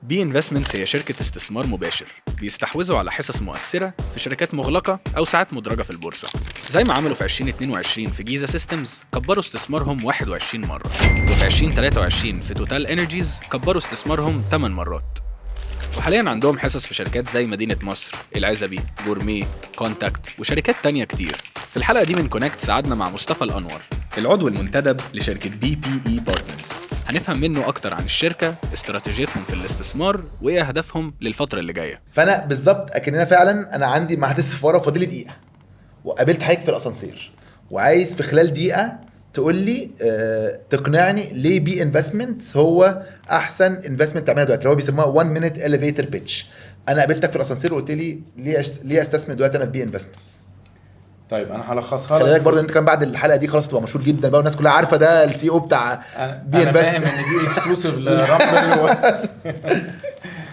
بي انفستمنتس هي شركة استثمار مباشر بيستحوذوا على حصص مؤثرة في شركات مغلقة أو ساعات مدرجة في البورصة، زي ما عملوا في 2022 في جيزة سيستمز كبروا استثمارهم 21 مرة، وفي 2023 في توتال انرجيز كبروا استثمارهم 8 مرات. وحاليا عندهم حصص في شركات زي مدينة مصر، العزبي، جورميه، كونتاكت وشركات تانية كتير. في الحلقة دي من كونكت ساعدنا مع مصطفى الأنور، العضو المنتدب لشركة BPE بارتنرز، هنفهم منه أكتر عن الشركة، استراتيجيتهم في الاستثمار وإيه أهدافهم للفترة اللي جاية. فأنا بالظبط أكننا فعلا أنا عندي معهد السفارة وفاضلي دقيقة وقابلت حضرتك في الأسانسير وعايز في خلال دقيقة تقول لي تقنعني ليه بي انفستمنتس هو احسن انفستمنت تعملها دلوقتي اللي هو بيسموها 1 مينيت اليفيتر بيتش. انا قابلتك في الاسانسير وقلت لي ليه استثمر دلوقتي انا في بي انفستمنتس. طيب انا هلخصها خلي لك. بالك برضه انت كان بعد الحلقه دي خلاص تبقى مشهور جدا بقى والناس كلها عارفه ده السي او بتاع بي انفستمنت. انا فاهم ان دي اكسكلوسيف لرامبل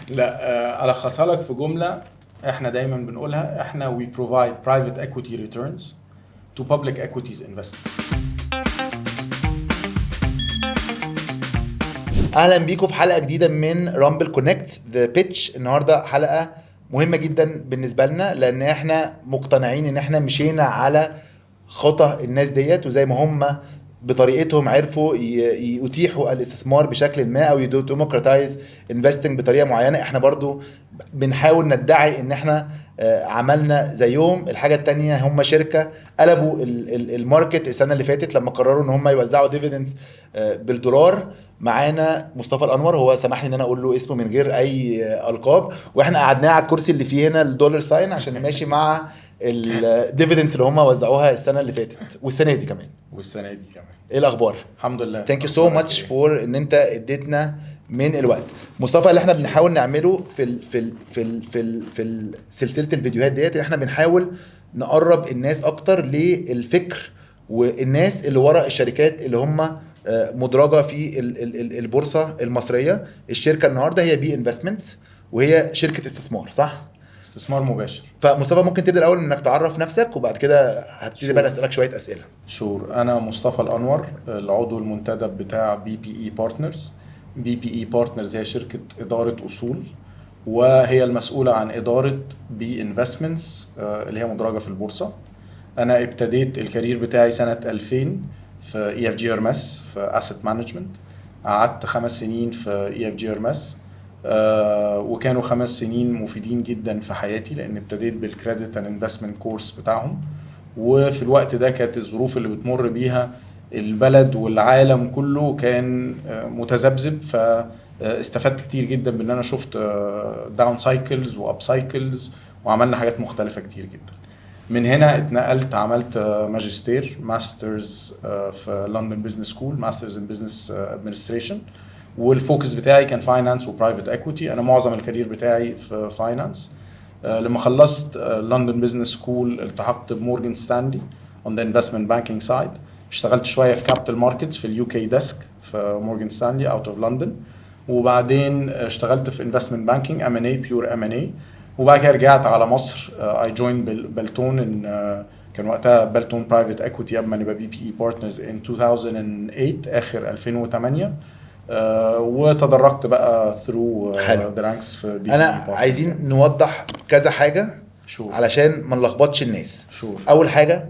لا الخصها لك في جمله احنا دايما بنقولها، احنا we provide private equity returns to public equities investors. اهلا بيكم في حلقه جديده من رامبل كونكت ذا بيتش. النهارده حلقه مهمه جدا بالنسبه لنا لان احنا مقتنعين ان احنا مشينا على خطى الناس ديت، وزي ما هم بطريقتهم عرفوا يتيحوا الاستثمار بشكل ما او يديموكراتايز انفستنج بطريقه معينه، احنا برضو بنحاول ندعي ان احنا عملنا زيهم. الحاجه التانية هم شركه قلبوا الماركت السنه اللي فاتت لما قرروا ان هم يوزعوا ديفيدنز بالدولار. معانا مصطفى الانور، هو سمح لي ان انا اقول له اسمه من غير اي القاب، واحنا قعدناه على الكرسي اللي فيه هنا الدولار ساين عشان ماشي مع الديفيدنس اللي هم وزعوها السنه اللي فاتت والسنه دي كمان. ايه الاخبار؟ الحمد لله. ثانك يو سو ماتش فور ان انت اديتنا من الوقت. مصطفى، اللي احنا بنحاول نعمله في سلسله الفيديوهات ديت اللي احنا بنحاول نقرب الناس اكتر للفكر والناس اللي ورا الشركات اللي هم مدرجه في البورصه المصريه. الشركه النهارده هي بي انفستمنتس وهي شركه استثمار، صح؟ استثمار مباشر. فمصطفى ممكن تبدا الاول انك تعرف نفسك وبعد كده هبتدي بقى اسالك شويه اسئله. شور. انا مصطفى الانور، العضو المنتدب بتاع بي بي اي بارتنرز. بي بي اي بارتنرز هي شركه اداره اصول، وهي المسؤوله عن اداره بي انفستمنتس اللي هي مدرجه في البورصه. انا ابتديت الكارير بتاعي سنه 2000 في اي اف جي ارمس في اسيت مانجمنت. قعدت 5 سنين في اي اف جي ارمس، وكانوا 5 سنين مفيدين جدا في حياتي لان ابتديت بالكريدت اند انفستمنت كورس بتاعهم. وفي الوقت ده كانت الظروف اللي بتمر بيها البلد والعالم كله كان متذبذب، فاستفدت كتير جدا بان انا شفت داون سايكلز واب سايكلز وعملنا حاجات مختلفة كتير جدا. من هنا اتنقلت عملت ماجستير ماسترز في لندن بزنس سكول، ماسترز ان بزنس ادمنستريشن، والفوكس بتاعي كان فاينانس وبرايفت اكويتي. انا معظم الكارير بتاعي في فاينانس. لما خلصت لندن بزنس سكول التحقت بمورجان ستانلي on the investment banking side. اشتغلت شويه في كابيتال ماركتس في اليو كي ديسك في مورجان ستانلي اوت اوف لندن، وبعدين اشتغلت في investment banking M&A pure M&A، وبعد كده رجعت على مصر. I joined بلتون كان وقتها بلتون برايفت اكويتي قبل ما نبقى بي بي اي بارتنرز in 2008 اخر 2008. وتدرجت بقى through the ranks في بي بي انا اي. عايزين نوضح كذا حاجه علشان ما نلخبطش الناس. اول حاجه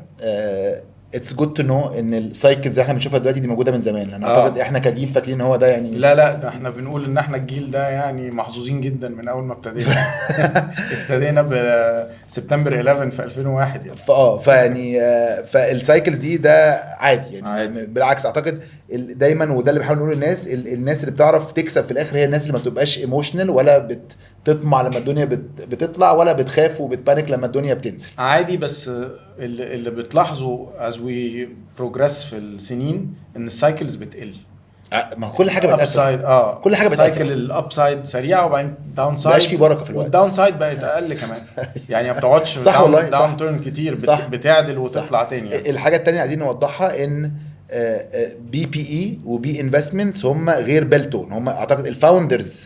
اتس جود تو نو ان السايكلز اللي احنا بنشوفها دلوقتي دي موجوده من زمان. انا اعتقد احنا كجيل فاكرين هو ده يعني. لا ده احنا بنقول ان احنا الجيل ده يعني محظوظين جدا من اول ما ابتدينا. ابتدينا بسبتمبر 11 في 2001 يعني. فيعني فالسايكلز دي ده عادي يعني عادي. بالعكس اعتقد دايما وده اللي بحاول نقوله للناس، الناس اللي بتعرف تكسب في الاخر هي الناس اللي ما بتبقاش ايموشنال ولا بتطمع لما الدنيا بتطلع ولا بتخاف وبتبانك لما الدنيا بتنزل عادي. بس اللي بتلاحظه as we progress في السنين ان السايكلز بتقل. ما كل حاجه بتأثر. كل حاجه بتأثر. سايكل الاب سايد سريعه وبعدين داون سايد مبقاش في بركه في الوقت، والداون سايد بقت اقل كمان. يعني ما بتقعدش داون تيرن كتير، بتعدل وتطلع تاني يعني. الحاجه التانية عايزين نوضحها ان بي بي اي وبي انفستمنتس هم غير بلتون. هم اعتقد الفاوندرز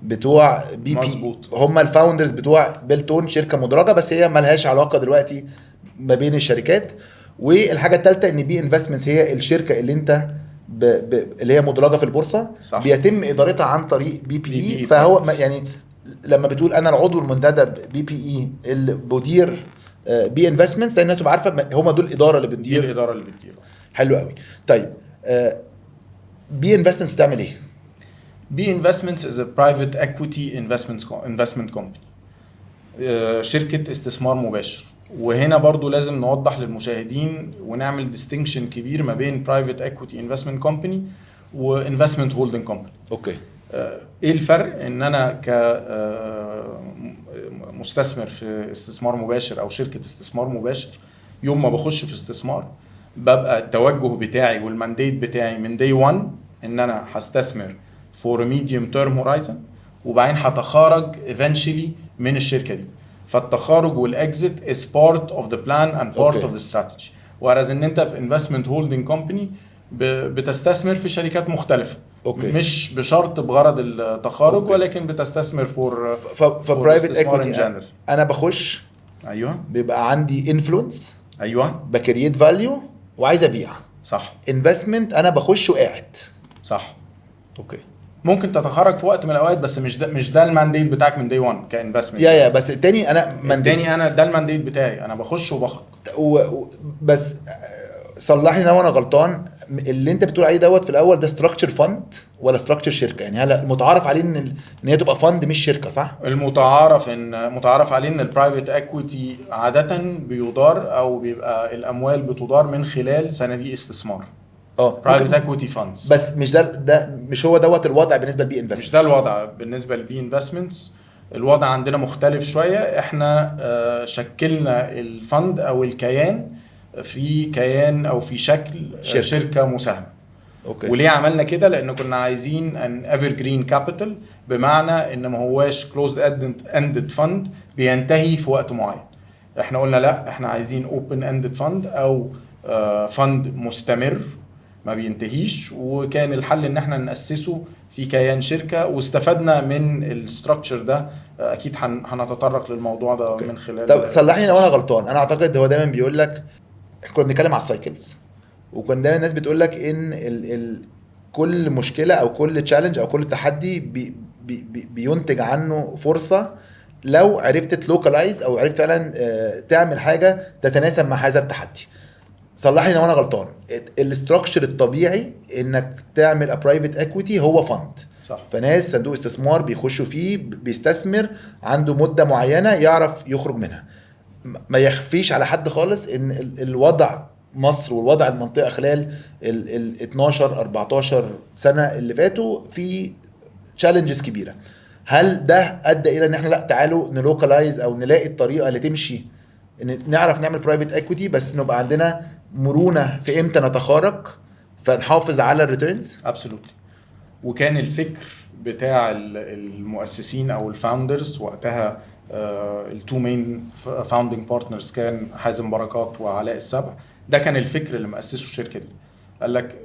بتوع بي بي هم الفاوندرز بتوع بلتون، شركه مدرجه بس هي ملهاش علاقه دلوقتي ما بين الشركات. والحاجه الثالثه ان بي انفستمنتس هي الشركه اللي انت اللي هي مدرجه في البورصه، صح. بيتم ادارتها عن طريق بي بي BPE اي. فهو يعني لما بتقول انا العضو المنتدب بي بي اي اللي بدير بي انفستمنتس، لان الناس تبقى عارفه هم دول الاداره اللي دي بتدير. الاداره اللي بتديره. حلو قوي. طيب بي انفستمنتس بتعمل ايه؟ بي انفستمنتس از ا برايفت اكويتي انفستمنت كومباني، شركه استثمار مباشر. وهنا برضو لازم نوضح للمشاهدين ونعمل ديستنكشن كبير ما بين برايفت اكويتي انفستمنت كومباني وانفستمنت هولدنج كومباني. اوكي. ايه الفرق؟ ان انا كمستثمر في استثمار مباشر او شركه استثمار مباشر، يوم ما بخش في استثمار ببقى التوجه بتاعي والمانديت بتاعي من day one ان انا هستثمر for a medium term horizon، وبعدين هتخارج eventually من الشركه دي. فالتخارج والاكزit is part of the plan and part Okay. of the strategy. whereas ان انت في investment holding company بتستثمر في شركات مختلفه. Okay. مش بشرط بغرض التخارج، Okay. ولكن بتستثمر فور فبرايفت ايكويتي انا بخش ايوه بيبقى عندي انفلونس، ايوه بكريت فاليو وعايز ابيع. صح انفستمنت انا بخش وقاعد. صح. اوكي. ممكن تتخرج في وقت من الاوقات، بس مش ده المانديت بتاعك من داي 1 كانفستمنت. يا بس التاني انا التاني انا ده المانديت بتاعي، انا بخش وبخرج. بس صلحني لو انا غلطان، اللي انت بتقول عليه دوت في الاول ده ستراكشر فند ولا ستراكشر شركه؟ يعني هلا المتعارف عليه ان هي تبقى فند مش شركه، صح؟ متعارف عليه ان البرايفت اكويتي عاده بيدار او بيبقى الاموال بتدار من خلال صناديق استثمار. برايفت اكويتي فاندز. بس مش ده مش هو دوت الوضع بالنسبه للبي انفستمنت. مش ده الوضع بالنسبه للبي انفستمنتس. الوضع عندنا مختلف شويه. احنا شكلنا الفند او الكيان في كيان او في شكل شركه مساهمه. اوكي. وليه عملنا كده؟ لان كنا عايزين ان ايفر جرين كابيتال، بمعنى ان ما هواش كلوزد اندد فند بينتهي في وقت معين. احنا قلنا لا، احنا عايزين اوبن اندد فند او فند مستمر ما بينتهيش. وكان الحل ان احنا نأسسه في كيان شركه، واستفدنا من الاستراكشر ده. اكيد هنتطرق للموضوع ده من خلال. طب صلحني لو انا غلطان. انا اعتقد هو دايما بيقول لك، كنا بنتكلم على السايكلز، وكان دايما الناس بتقول لك ان كل مشكله او كل تشالنج او كل تحدي بينتج عنه فرصه لو عرفت تلوكالايز او عرفت فعلا تعمل حاجه تتناسب مع هذا التحدي. صلحني لو انا غلطان. الاستراكشر الطبيعي انك تعمل برايفت اكويتي هو فند، صح. فناس صندوق استثمار بيخشوا فيه، بيستثمر عنده مده معينه يعرف يخرج منها. ما يخفيش على حد خالص ان الوضع مصر والوضع المنطقه خلال ال 12 14 سنه اللي فاتوا في تشالنجز كبيره. هل ده ادى الى ان احنا لا تعالوا نلوكالايز او نلاقي الطريقه اللي تمشي ان نعرف نعمل برايفت اكويتي بس نبقى عندنا مرونه في امتى نتخارج فنحافظ على الريتيرنز؟ ابسولوتلي. وكان الفكر بتاع المؤسسين او الفاوندرز وقتها، التو مين فاوندنج بارتنرز كان حازم بركات وعلاء السبع. ده كان الفكر اللي مؤسسه الشركه دي. قال لك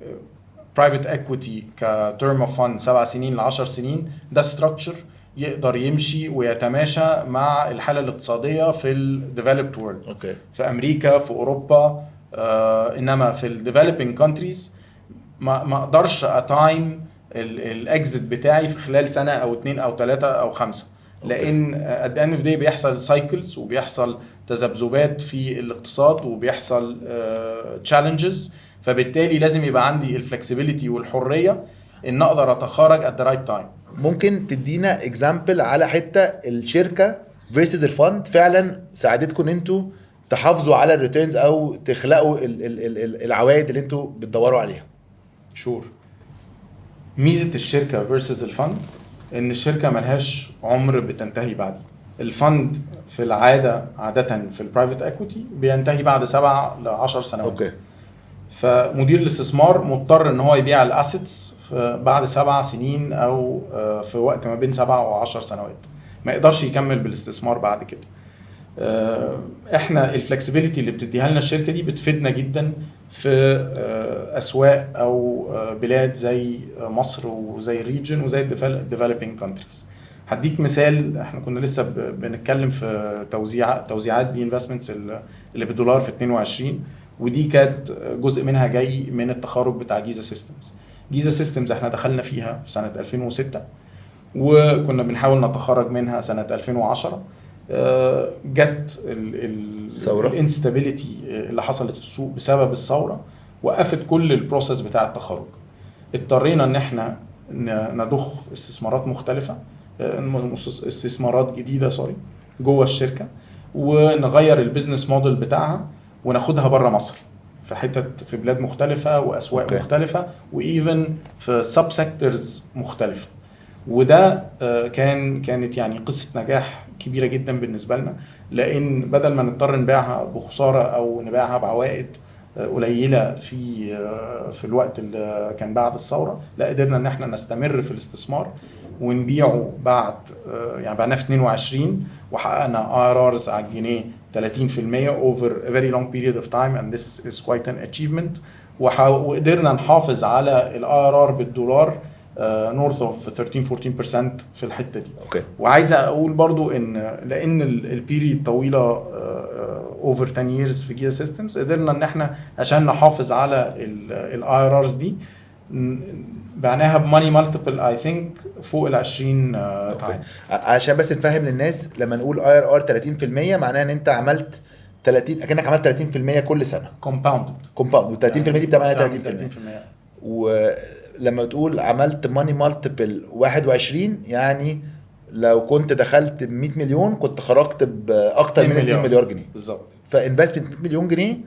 برايفت اكويتي كتيرم اوف فاند 7 سنين ل 10 سنين، ده ستراكشر يقدر يمشي ويتماشى مع الحاله الاقتصاديه في الديفلوبد وورلد. اوكي. في امريكا، في اوروبا. انما في الديفلوبينج كونتريز ما اقدرش اتايم الاكزit بتاعي في خلال سنه او 2 او 3 او 5. لان at the end of the day بيحصل سايكلز وبيحصل تذبذبات في الاقتصاد وبيحصل تشالنجز. فبالتالي لازم يبقى عندي الفلكسبيليتي والحريه ان اقدر اتخارج at the right time. ممكن تدينا اكزامبل على حته الشركه فيرسز الفند فعلا ساعدتكم ان انتوا تحافظوا على الريتيرنز او تخلقوا العوائد اللي انتوا بتدوروا عليها؟ شور. ميزه الشركه فيرسز الفند ان الشركه ملهاش عمر بتنتهي بعديه. الفند في العاده عاده في البرايفت اكويتي بينتهي بعد 7 ل 10 سنوات. اوكي. فمدير الاستثمار مضطر ان هو يبيع الاسيتس بعد 7 سنين او في وقت ما بين 7 و10 سنوات. ما يقدرش يكمل بالاستثمار بعد كده. احنا الفلكسبيليتي اللي بتديها لنا الشركه دي بتفيدنا جدا في اسواق او بلاد زي مصر وزي الريجن وزي الديفلوبينج كونتريز. هديك مثال. احنا كنا لسه بنتكلم في توزيعات بي انفستمنتس اللي بالدولار في 22. ودي كانت جزء منها جاي من التخرج بتاع جيزة سيستمز. جيزة سيستمز احنا دخلنا فيها في سنة 2006 وكنا بنحاول نتخرج منها سنة 2010. جت الانستابيليتي اللي حصلت في السوق بسبب الثورة وقفت كل البروسيس بتاع التخرج. اضطرينا ان احنا نضخ استثمارات مختلفة، استثمارات جديدة جوه الشركة، ونغير البيزنس موديل بتاعها وناخدها بره مصر في حتت في بلاد مختلفة وأسواق مختلفة وإيفن في سب سيكتورز مختلفة. وده كانت يعني قصة نجاح كبيرة جدا بالنسبة لنا، لأن بدل ما نضطر نبيعها بخسارة أو نبيعها بعوائد قليلة في الوقت اللي كان بعد الثورة، لا قدرنا ان احنا نستمر في الاستثمار ونبيعه بعد يعني بعناه في 22 وحققنا IRRs على الجنيه 30% over a very long period of time and this is quite an achievement. وقدرنا نحافظ على ال IRR بالدولار north of 13-14% في الحتة دي. وعايز اقول برضو لان البيريد طويلة over 10 years في جيزة سيستمز، قدرنا ان احنا عشان نحافظ على ال IRRs دي بعناها بماني مالتيبل I think فوق ال 20 تايمز. عشان بس نفهم للناس، لما نقول IRR 30% معناها ان انت عملت 30 اكنك عملت 30% كل سنه كومباوند و30% دي بتبقى 30%. 30%. ولما بتقول عملت ماني مالتيبل 21 يعني لو كنت دخلت ب 100 مليون كنت خرجت باكتر من 2 مليار جنيه بالظبط. فانفستمنت 100 مليون جنيه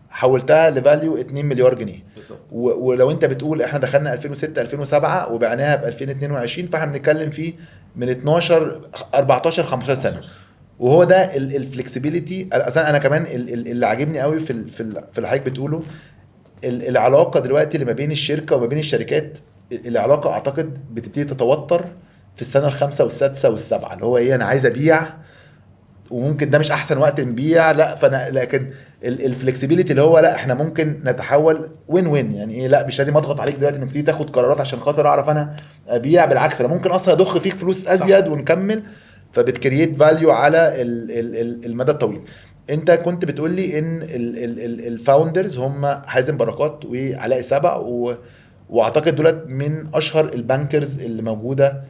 حولتها لفاليو 2 مليار جنيه بالظبط. ولو انت بتقول احنا دخلنا 2006 2007 وبعناها ب 2022 فاحنا بنتكلم فيه من 12 14 15 سنه. وهو ده الفلكسبيليتي. اصلا انا كمان اللي عاجبني قوي في اللي حضرتك بتقوله العلاقه دلوقتي اللي ما بين الشركه وما بين الشركات. العلاقه اعتقد بتبتدي تتوتر في السنه الخامسه والسادسه والسابعه، اللي هو ايه، انا عايز ابيع وممكن ده مش احسن وقت نبيع، لا فانا لكن الفلكسبيليتي اللي هو لا احنا ممكن نتحول وين يعني ايه، لا مش لازم اضغط عليك دلوقتي انك تيجي تاخد قرارات عشان خاطر اعرف انا ابيع، بالعكس انا ممكن اصلا اضخ فيك فلوس ازيد ونكمل، فبتكريت فاليو على المدى الطويل. انت كنت بتقول لي ان الفاوندرز هم حازم بركات وعلاء سبع واعتقد دولت من اشهر البانكرز اللي موجوده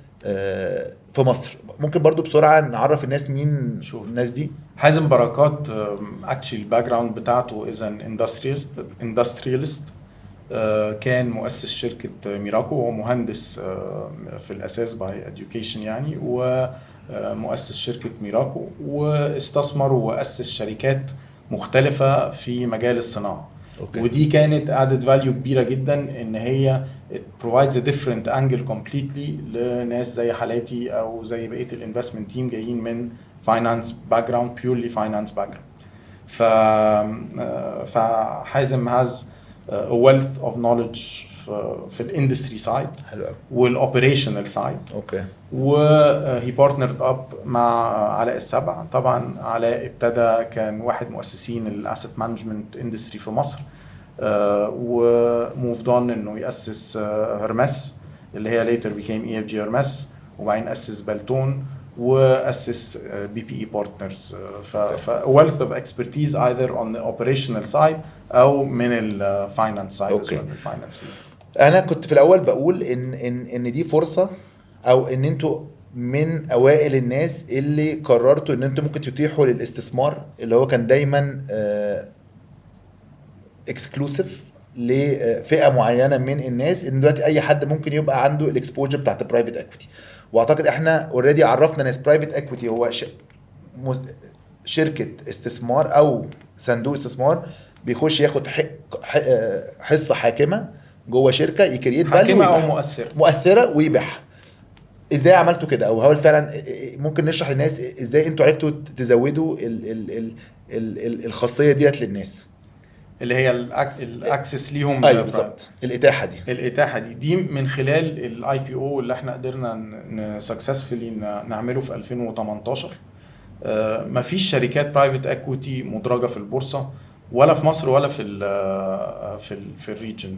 في مصر. ممكن برضو بسرعه نعرف الناس مين الناس دي؟ حازم بركات actually الباك جراوند بتاعته is an industrialist. كان مؤسس شركة ميراكو وهو مهندس في الأساس by education يعني، ومؤسس شركة ميراكو واستثمر وأسس شركات مختلفة في مجال الصناعة. ودي كانت added value كبيرة جدا ان هي it provides a different angle completely لناس زي حالاتي او زي بقية الانفستمنت تيم جايين من finance background purely finance background. فحازم has a wealth of knowledge في الاندستري سايد والاوبريشنال سايد. وهي بارتنرد اب مع علاء السبع. طبعا علاء ابتدى كان واحد مؤسسين الاسيت مانجمنت اندستري في مصر، وموفد اون انه ياسس هرمس اللي هي later became EFG هرمس، وبعدين اسس بلتون واسس BPE بارتنرز. ف wealth of expertise either on the operational side او من الفاينانس side. انا كنت في الاول بقول ان دي فرصه، او ان انتوا من اوائل الناس اللي قررتوا ان انتوا ممكن تتيحوا للاستثمار اللي هو كان دايما اكسكلوسيف لفئه معينه من الناس، ان دلوقتي اي حد ممكن يبقى عنده الاكسبوجر بتاعت البرايفت اكويتي. واعتقد احنا اوريدي عرفنا ناس برايفت اكويتي هو شركه استثمار او صندوق استثمار بيخش ياخد حصه حاكمه جوه شركه، يكريت حاكمه او مؤثره ويبيعها. ازاي عملتوا كده؟ او هل فعلا ممكن نشرح للناس ازاي انتوا عرفتوا تزودوا الخاصيه ديت للناس اللي هي الاكسس ليهم؟ ايوه بالظبط. الاتاحه دي من خلال الاي بي او اللي احنا قدرنا سكسسفلي نعمله في 2018. مفيش شركات برايفت اكويتي مدرجه في البورصه ولا في مصر ولا في الريجن،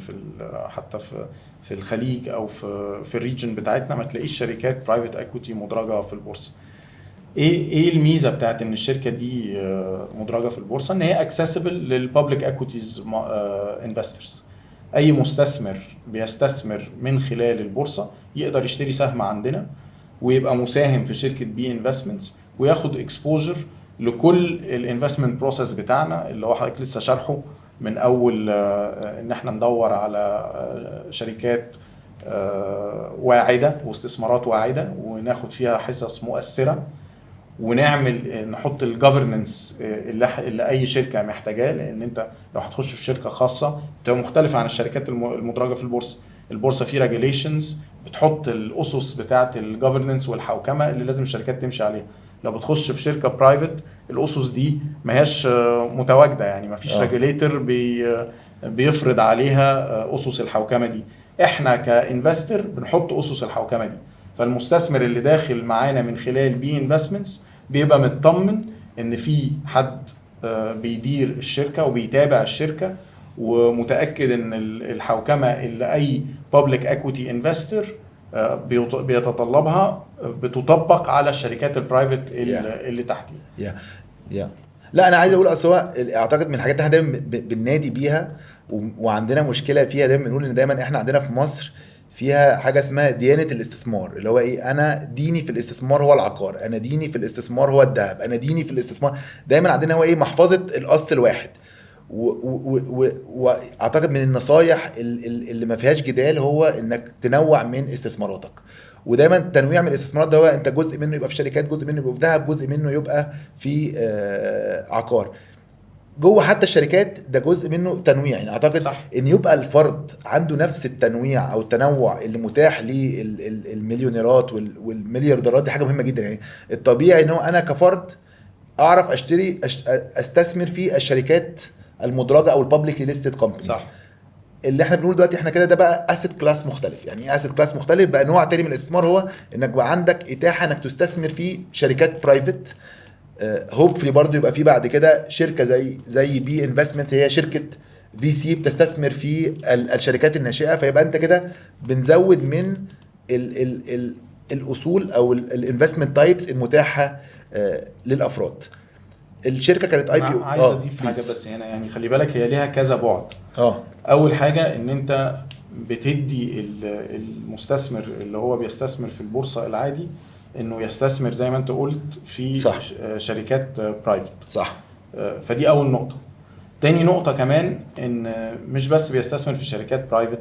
حتى في الخليج او في الريجن بتاعتنا ما تلاقيش شركات برايفت اكويتي مدرجه في البورصه. ايه الميزه بتاعت ان الشركه دي مدرجه في البورصه؟ ان هي اكسسبل للبابليك اكويتيز انفسترز. اي مستثمر بيستثمر من خلال البورصه يقدر يشتري سهم عندنا ويبقى مساهم في شركه بي انفستمنتس وياخد اكسبوجر لكل الانفستمنت بروسيس بتاعنا اللي هو حضرتك لسه شارحه، من اول ان احنا ندور على شركات واعده واستثمارات واعده وناخد فيها حصص مؤثره، ونعمل نحط الجفرننس اللي اي شركه محتاجاه. لان انت لو هتخش في شركه خاصه بتبقى مختلفه عن الشركات المدرجه في البورصه. البورصه فيه ريجوليشنز بتحط الاسس بتاعه الجفرننس والحوكمه اللي لازم الشركات تمشي عليها. لو بتخش في شركه برايفت الاسس دي ما هياش متواجده، يعني ما فيش ريجوليتور بيفرض عليها اسس الحوكمه دي. احنا كانفستر بنحط اسس الحوكمه دي. فالمستثمر اللي داخل معانا من خلال بي انفستمنتس بيبقى مطمن ان في حد بيدير الشركه وبيتابع الشركه، ومتاكد ان الحوكمه اللي اي بابليك اكويتي انفستور بيتطلبها بتطبق على الشركات البرايفت اللي تحتيه. لا انا عايز اقول اصل هو اعتقد من الحاجات اللي احنا دايما بننادي بيها وعندنا مشكله فيها، دايما بنقول ان دايما احنا عندنا في مصر فيها حاجه اسمها ديانه الاستثمار، اللي هو ايه، انا ديني في الاستثمار هو العقار، انا ديني في الاستثمار هو الذهب، انا ديني في الاستثمار. دايما عندنا هو ايه، محفظه الاصل الواحد. واعتقد من النصايح اللي ما فيهاش جدال هو انك تنوع من استثماراتك. ودايما تنويع من الاستثمارات ده هو انت جزء منه يبقى في شركات، جزء منه يبقى في ذهب، جزء منه يبقى في عقار. جوه حتى الشركات ده جزء منه تنويع. يعني اعتقد صح. ان يبقى الفرد عنده نفس التنويع او التنوع اللي متاح للمليونيرات والمليارديرات، دي حاجه مهمه جدا. يعني الطبيعي ان هو انا كفرد اعرف اشتري استثمر في الشركات المدرجه او البابليكلي ليستد كومبانيز. صح. اللي احنا بنقول دلوقتي احنا كده ده بقى اسيت كلاس مختلف. يعني ايه اسيت كلاس مختلف؟ بقى نوع تاني من الاستثمار، هو انك بقى عندك اتاحه انك تستثمر في شركات برايفت. هوبفلي برضو يبقى في بعد كده شركه زي بي انفستمنتس، هي شركه في سي بتستثمر في الشركات الناشئه. فيبقى انت كده بنزود من ال الاصول او الانفستمنت تايبس المتاحه للافراد. الشركه كانت اي بي او. عايز اضيف حاجه بس هنا، يعني خلي بالك هي ليها كذا بعد. اول حاجه ان انت بتدي المستثمر اللي هو بيستثمر في البورصه العادي انه يستثمر زي ما انت قلت في صح. شركات برايفت. صح. فدي اول نقطه. تاني نقطه كمان ان مش بس بيستثمر في شركات برايفت،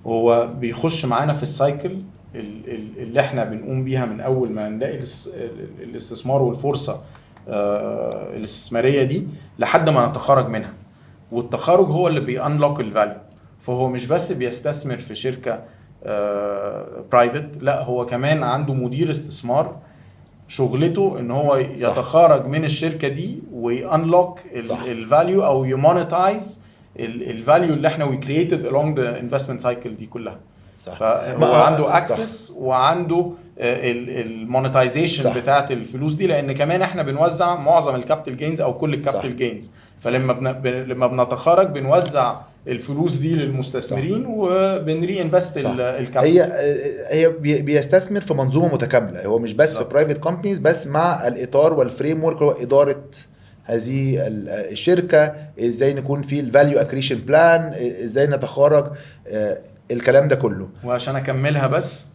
هو بيخش معانا في السايكل اللي احنا بنقوم بيها من اول ما نلاقي الاستثمار والفرصه الاستثماريه دي لحد ما نتخرج منها. والتخرج هو اللي بيانلوك الفاليو. فهو مش بس بيستثمر في شركه برايفت، لا هو كمان عنده مدير استثمار شغلته ان هو يتخرج من الشركه دي ويانلوك الفاليو او يمونيتايز الفاليو اللي احنا وي كرييتد along ذا انفستمنت سايكل دي كلها. فهو عنده اكسس وعنده المونيتايزيشن بتاعت الفلوس دي، لان كمان احنا بنوزع معظم الكابيتال جينز او كل الكابيتال جينز. فلما بنتخرج بنوزع الفلوس دي للمستثمرين وبنري انفست الكابيتال. هي بيستثمر في منظومه متكامله. هو مش بس في برايفت كومبانيز بس، مع الاطار والفريم ورك هو اداره هذه الشركه، ازاي نكون في الفاليو اكريشن بلان، ازاي نتخرج، الكلام ده كله. وعشان اكملها بس،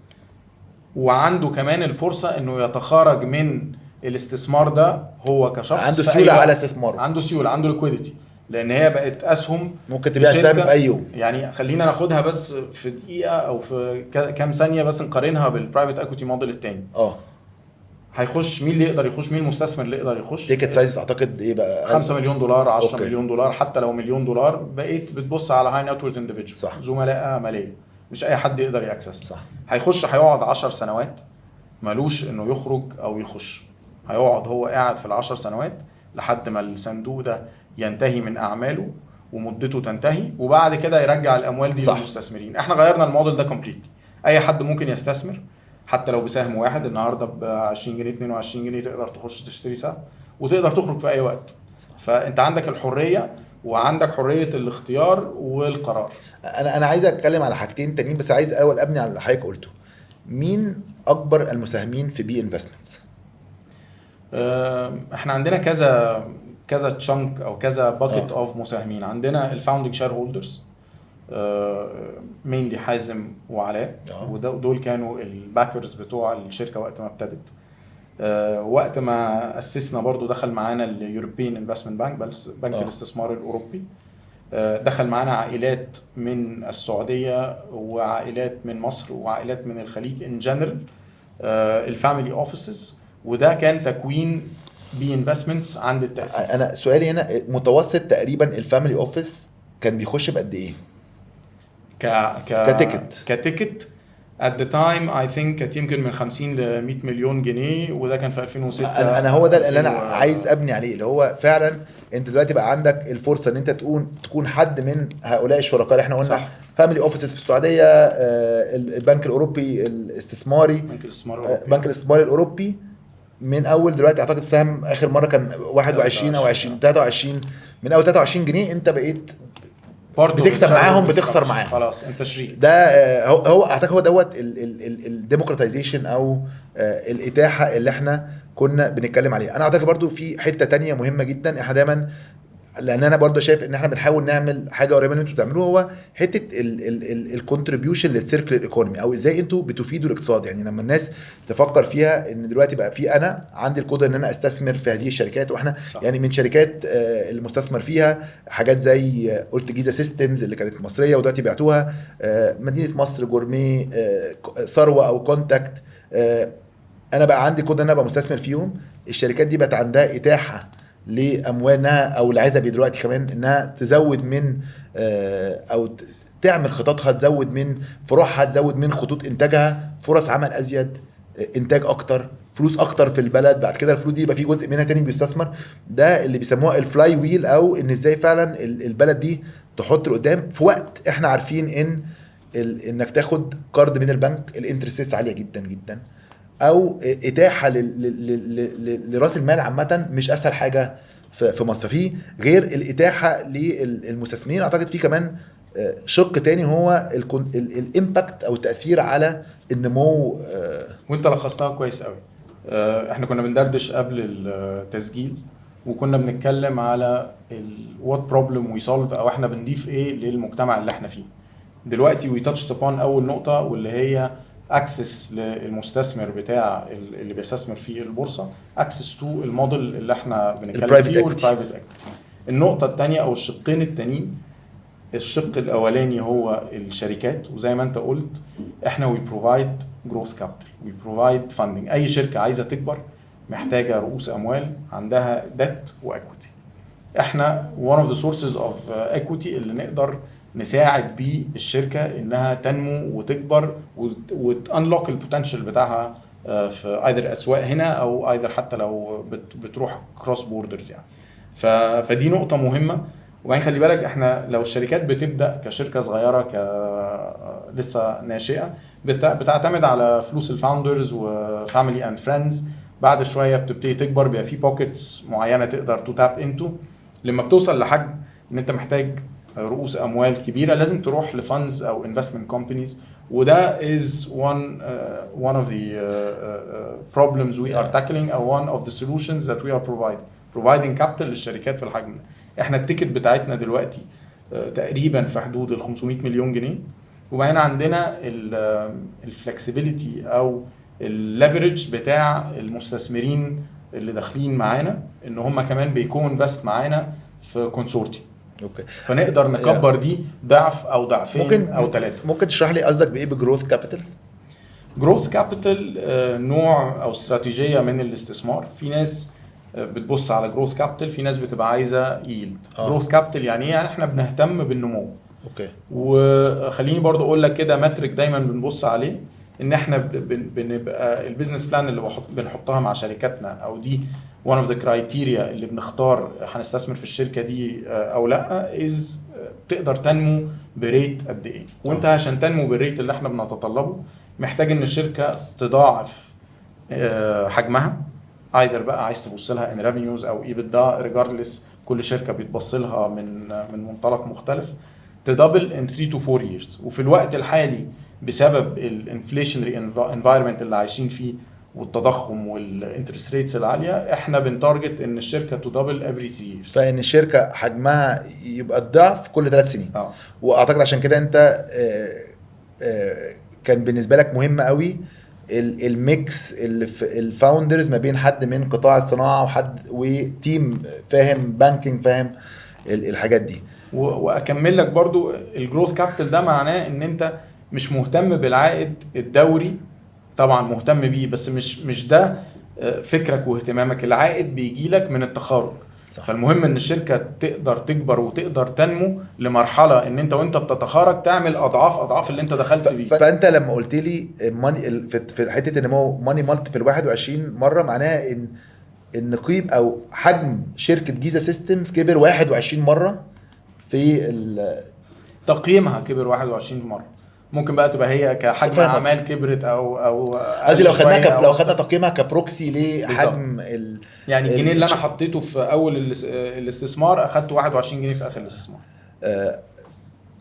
وعنده كمان الفرصه انه يتخرج من الاستثمار ده هو كشخص عنده سيوله على استثماره، عنده سيوله، عنده ليكويديتي، لان هي بقت اسهم ممكن تبيع السهم في اي يوم. يعني خلينا ناخدها بس في دقيقه او في كام ثانيه بس نقارنها بالبرايفت اكويتي موديل الثاني. هيخش مين اللي يقدر يخش؟ مين المستثمر اللي يقدر يخش؟ تيكت سايز اعتقد ايه بقى، 5 مليون دولار، 10 مليون دولار، حتى لو مليون دولار بقيت بتبص على هاي نت ورث انديفيدوال، زملاء ماليه، مش اي حد يقدر ياكسس. هيخش هيقعد 10 سنوات، مالوش انه يخرج او يخش. هيقعد هو قاعد في ال10 سنوات لحد ما الصندوق ده ينتهي من اعماله ومدته تنتهي، وبعد كده يرجع الاموال دي للمستثمرين. احنا غيرنا الموديل ده كومبليت. اي حد ممكن يستثمر حتى لو بسهم واحد. النهارده ب 20 جنيه 22 جنيه تقدر تخش تشتري سهم وتقدر تخرج في اي وقت. فانت عندك الحريه وعندك حريه الاختيار والقرار. انا عايز اتكلم على حاجتين تانيين، بس عايز اول ابني على اللي حضرتك قلته. مين اكبر المساهمين في بي انفستمنتس؟ احنا عندنا كذا تشانك او كذا باكيت اوف مساهمين. عندنا الفاوندنج شير هولدرز مينلي حازم وعلاء، ودول كانوا الباكرز بتوع الشركه وقت ما ابتدت. وقت ما اسسنا برضو دخل معانا اليوروبيان انفستمنت بانك، بنك الاستثمار الاوروبي. دخل معانا عائلات من السعوديه وعائلات من مصر وعائلات من الخليج ان جنرال، الفاميلي اوفيسز. وده كان تكوين بي انفستمنتس عند التاسيس. انا سؤالي هنا، متوسط تقريبا الفاميلي اوفيس كان بيخش بقد ايه كتيكت at the time I think كانت يمكن من 50 ل 100 مليون جنيه، وده كان في 2006. انا هو ده اللي انا عايز ابني عليه، اللي هو فعلا انت دلوقتي بقى عندك الفرصه ان انت تكون حد من هؤلاء الشركاء اللي احنا قلنا، فاميلي اوفيسز في السعوديه، البنك الاوروبي الاستثماري، بنك الاستثماري الاوروبي. من اول دلوقتي اعتقد سهم اخر مره كان 21 او 23، من اول 23 جنيه انت بقيت بتكسب معاهم بتخسر معاهم، خلاص انت شريك. ده هو اعتقد هو دوت الديموكراتيزيشن او الاتاحه اللي احنا كنا بنتكلم عليها. انا اعتقد برضو في حته تانية مهمه جدا، احنا دايما، لان انا برضو شايف ان احنا بنحاول نعمل حاجه قريبه من اللي انتوا بتعملوه، هو حته الكونتريبيوشن للسيركل ايكونومي، او ازاي انتوا بتفيدوا الاقتصاد. يعني لما الناس تفكر فيها ان دلوقتي بقى في انا عندي القدره ان انا استثمر في هذه الشركات، واحنا صح. يعني من شركات المستثمر فيها حاجات زي قلت جيزه سيستمز اللي كانت مصريه ودلوقتي بعتوها، مدينه مصر جورمي، ثروه او كونتاكت. انا بقى عندي قدره ان انا ابقى مستثمر فيهم. الشركات دي بقت عندها اتاحه لاموالها، او العزبي دلوقتي كمان انها تزود من او تعمل خططها، تزود من فروعها، تزود من خطوط انتاجها، فرص عمل ازيد، انتاج اكتر، فلوس اكتر في البلد. بعد كده الفلوس دي يبقى في جزء منها تاني بيستثمر. ده اللي بيسموها الفلاي ويل، او ان ازاي فعلا البلد دي تحط لقدام في وقت احنا عارفين ان انك تاخد قرض من البنك الانترست عاليه جدا جدا، او اتاحه لراس المال عامه مش اسهل حاجه في مصر. ففي غير الاتاحه للمستثمرين اعتقد في كمان شق تاني هو الامباكت او التاثير على النمو. وانت لخصتها كويس قوي. احنا كنا بندردش قبل التسجيل وكنا بنتكلم على what problem we solve، او احنا بنضيف ايه للمجتمع اللي احنا فيه دلوقتي. we touched upon اول نقطه، واللي هي اكسس للمستثمر بتاع اللي بيستثمر في البورصه، اكسس تو الموديل اللي احنا بنتكلم فيه، والبرايفت اكويتي. النقطه الثانيه او الشقين التانيين، الشق الاولاني هو الشركات، وزي ما انت قلت احنا we provide growth capital, we provide funding. اي شركه عايزه تكبر محتاجه رؤوس اموال عندها debt واكويتي. احنا one of the sources of equity اللي نقدر نساعد بيه الشركه انها تنمو وتكبر وتانلوك البوتنشال بتاعها في ايذر اسواق هنا، او ايذر حتى لو بتروح كروس بوردرز يعني. فدي نقطه مهمه. وبعدين خلي بالك احنا لو الشركات بتبدا كشركه صغيره لسه ناشئه، بتعتمد على فلوس الفاوندرز وفاميلي اند فريندز. بعد شويه بتبتدي تكبر، بيبقى في بوكيتس معينه تقدر تتاب انتو. لما بتوصل لحجم ان انت محتاج رؤوس اموال كبيره، لازم تروح لفاندز او انفستمنت كومبانيز. وده is one of the problems we are tackling, or one of the solutions that we are providing capital للشركات في الحجم ده. احنا التيكت بتاعتنا دلوقتي تقريبا في حدود ال 500 مليون جنيه. وبعدين عندنا الفلكسبيليتي او الليفرج بتاع المستثمرين اللي داخلين معانا، ان هم كمان بيكون انفست معانا في كونسورتي. اوكي، فنقدر نكبر دي ضعف او ضعفين او ثلاثه. ممكن تشرح لي قصدك بايه بجروث كابيتال؟ جروث كابيتال نوع او استراتيجيه من الاستثمار. في ناس بتبص على جروث كابيتال، في ناس بتبقى عايزه ييلد. جروث كابيتال يعني ايه؟ يعني احنا بنهتم بالنمو. اوكي، وخليني برضو اقول لك كده ماتريك دايما بنبص عليه، ان احنا بنبقى البيزنس بلان اللي بنحطها مع شركاتنا، او دي one of the criteria اللي بنختار هنستثمر في الشركه دي او لا، تقدر تنمو بريت قد ايه. وانت عشان تنمو بالريت اللي احنا بنتطلبه محتاج ان الشركه تضاعف حجمها. either بقى عايز تبص لها in revenues او EBITDA regardless، كل شركه بيتبص لها من منطلق مختلف. تدبل in 3 to 4 years. وفي الوقت الحالي بسبب الانفليشنري environment اللي عايشين فيه والتضخم والانترست ريتس العاليه، احنا بنتارجت ان الشركه تدبل افري 3 years. فان الشركه حجمها يبقى الضعف كل 3 سنين. واعتقد عشان كده انت كان بالنسبه لك مهم قوي الميكس اللي في الفاوندرز ما بين حد من قطاع الصناعه وحد وتيم فاهم بانكينج فاهم الحاجات دي. واكمل لك برضو الجروث كابيتال ده معناه ان انت مش مهتم بالعائد الدوري، طبعا مهتم بيه بس مش ده فكرك واهتمامك. العائد بيجي لك من التخارج. صح. فالمهم ان الشركه تقدر تكبر وتقدر تنمو لمرحله ان انت وانت بتتخارج تعمل اضعاف اللي انت دخلت بيه. فانت لما قلت لي في حته النمو ماني مالتيبل 21 مره، معناها ان قيم او حجم شركه جيزه سيستمز كبر 21 مره في تقييمها كبر 21 مره. ممكن بقى تبقى هي كحجم اعمال كبرت او قصدي لو خدنا تقييمها كبروكسي لحجم يعني الجنيه اللي انا حطيته في اول الاستثمار اخدت 21 جنيه في اخر الاستثمار.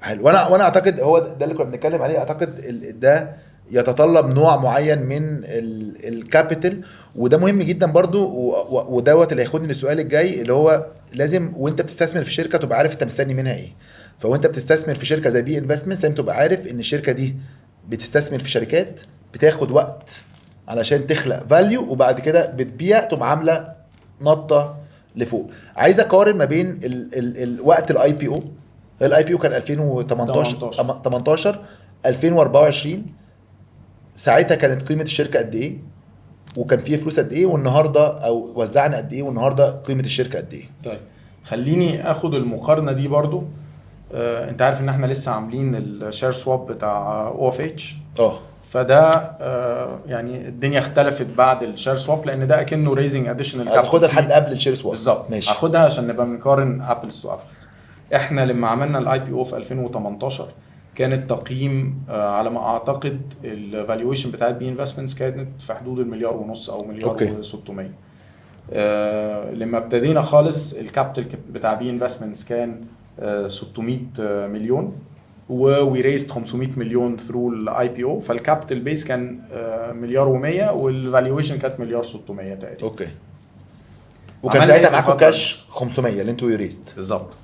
حلو. وانا اعتقد هو ده اللي كنا بنتكلم عليه. اعتقد ده يتطلب نوع معين من الكابيتال، وده مهم جدا برضو. ودوت اللي هياخدني للسؤال الجاي اللي هو لازم وانت بتستثمر في شركه تبقى عارف انت مستني منها ايه. فوانت بتستثمر في شركه زي بي انفستمنتس لازم تبقى عارف ان الشركه دي بتستثمر في شركات بتاخد وقت علشان تخلق فاليو، وبعد كده بتبيع تبقى عامله نطه لفوق. عايز اقارن ما بين الوقت الاي بي او كان 2018 2024 ساعتها كانت قيمه الشركه قد ايه وكان فيه فلوس قد ايه، والنهارده او وزعنا قد ايه والنهارده قيمه الشركه قد ايه. طيب خليني اخد المقارنه دي برضو. انت عارف ان احنا لسه عاملين الشير سواب بتاع او اف اتش. فده يعني الدنيا اختلفت بعد الشير سواب، لان ده اكنه ريزنج اديشنال كابيتال. هاخدها لحد قبل الشير سواب بالظبط. هاخدها عشان نبقى بنقارن ابلز تو ابلز. احنا لما عملنا الاي بي او في 2018 كان التقييم على ما اعتقد الفالويشن بتاعت بي انفستمنتس كانت في حدود $1.5 مليار او $1.6 مليار. لما ابتدينا خالص الكابيتال بتاع بي انفستمنتس كان 600 مليون، وي ريزد 500 مليون ثرو الاي بي او. فالكابيتال بيس كان $1.1 مليار والفالويشن كانت $1.6 مليار تقريبا. وكان ساعتها معاكم كاش 500 اللي انتوا ريزد. بالظبط.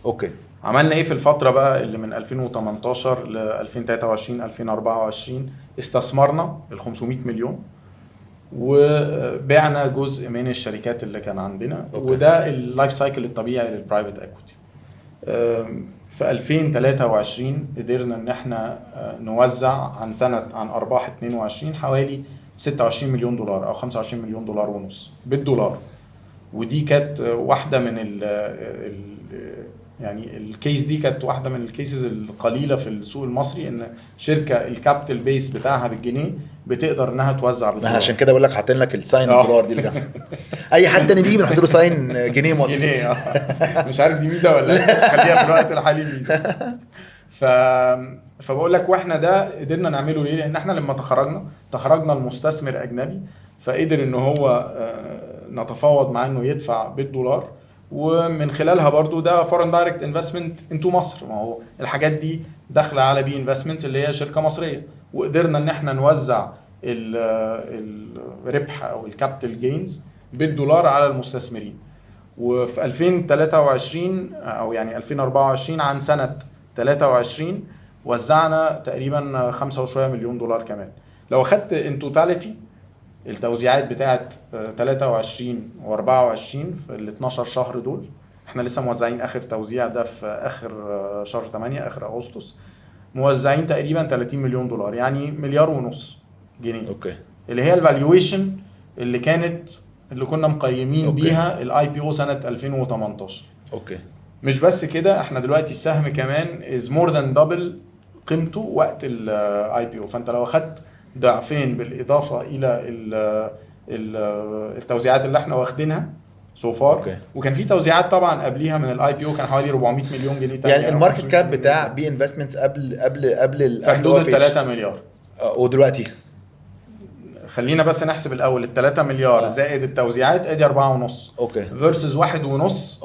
عملنا ايه في الفتره بقى اللي من 2018 ل 2023 2024؟ استثمرنا ال 500 مليون وبعنا جزء من الشركات اللي كان عندنا. وده اللايف سايكل الطبيعي للبرايفت ايكويتي. في 2023 قدرنا ان احنا نوزع عن ارباح 22 حوالي $26 مليون او $25 مليون ونص بالدولار. ودي كانت واحده من يعني الكيس دي كانت واحده من الكيسز القليله في السوق المصري ان شركه الكابيتال بيس بتاعها بالجنيه بتقدر انها توزع بالدولار. عشان كده بقول لك حاطين لك الساين الدولار دي اللي اي حد تاني بيجي بنحط له ساين جنيه مصري. مش عارف دي ميزه ولا لا، بس خليها في الوقت الحالي ميزه. فبقول لك واحنا ده قدرنا نعمله ليه؟ لان احنا لما تخرجنا المستثمر اجنبي فقدر ان هو نتفاوض معاه انه يدفع بالدولار، ومن خلالها برضو ده فورن دايركت انفستمنت انتو مصر. ما هو الحاجات دي داخله على بي انفستمنتس اللي هي شركه مصريه، وقدرنا ان احنا نوزع الربح او الكابيتال جينز بالدولار على المستثمرين. وفي 2023 او يعني 2024 عن سنه 23 وزعنا تقريبا 5 وشويه مليون دولار كمان. لو اخدت ان توتاليتي التوزيعات بتاعت 23 و24 في ال 12 شهر دول، احنا لسه موزعين اخر توزيع ده في اخر شهر 8 اخر اغسطس، موزعين تقريبا 30 مليون دولار يعني $1.5 مليار جنيه. اللي هي الفالويشن اللي كنا مقيمين بيها الاي بي او سنه 2018. مش بس كده، احنا دلوقتي السهم كمان is more than double قيمته وقت الاي بي او. فانت لو اخدت ضعفين بالاضافه الى التوزيعات اللي احنا واخدينها سو فار. وكان في توزيعات طبعا قبليها من الاي بي او كان حوالي 400 مليون جنيه يعني الماركت كاب بتاع بي انفستمنتس قبل في حدود 3 مليار. ودلوقتي خلينا بس نحسب الاول ال 3 مليار زائد التوزيعات ادي 4.5 فيرسز 1.5